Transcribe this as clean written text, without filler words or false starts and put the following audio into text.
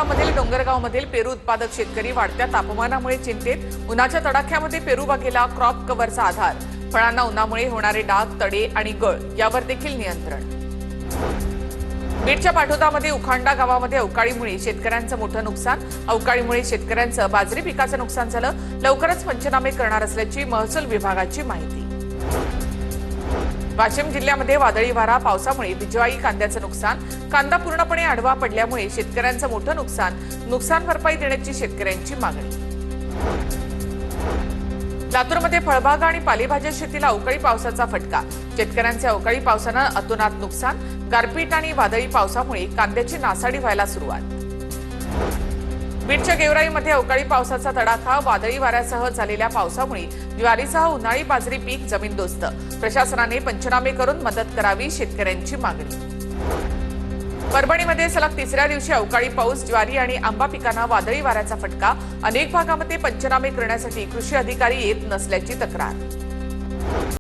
मधील डोंगरगावमधील पेरू उत्पादक शेतकरी वाढत्या तापमानामुळे चिंतेत। उन्हाच्या तडाख्यामध्ये पेरू बागेला क्रॉप कव्हरचा आधार। फळांना उन्हामुळे होणारे डाग, तडे आणि गळ यावर देखील नियंत्रण। बीडच्या पाटोदामध्ये उखांडा गावामध्ये अवकाळीमुळे शेतकऱ्यांचं मोठं नुकसान। अवकाळीमुळे शेतकऱ्यांचं बाजरी पिकाचं नुकसान झालं। लवकरच पंचनामे करणार असल्याची महसूल विभागाची माहिती। वाशिम जिल्ह्यामध्ये वादळी वारा पावसामुळे बिजवाई कांद्याचं नुकसान। कांदा पूर्णपणे आडवा पडल्यामुळे शेतकऱ्यांचं मोठं नुकसान भरपाई देण्याची शेतकऱ्यांची मागणी। लातूरमध्ये फळबाग आणि पालेभाज्या शेतीला अवकाळी पावसाचा फटका। शेतकऱ्यांचे अवकाळी पावसानं अतोनात नुकसान। गारपीट आणि वादळी पावसामुळे कांद्याची नासाडी व्हायला सुरुवात। बीडच्या गेवराईमध्ये अवकाळी पावसाचा तडाखा। वादळी वाऱ्यासह झालेल्या पावसामुळे ज्वारीसह उन्हाळी बाजरी पीक जमीनदोस्त। प्रशासनाने पंचनामे करून मदत करावी, शेतकऱ्यांची मागणी। परभणीमध्ये सलग तिसऱ्या दिवशी अवकाळी पाऊस। ज्वारी आणि आंबा पिकांना वादळी वाऱ्याचा फटका। अनेक भागामध्ये पंचनामे करण्यासाठी कृषी अधिकारी येत नसल्याची तक्रार।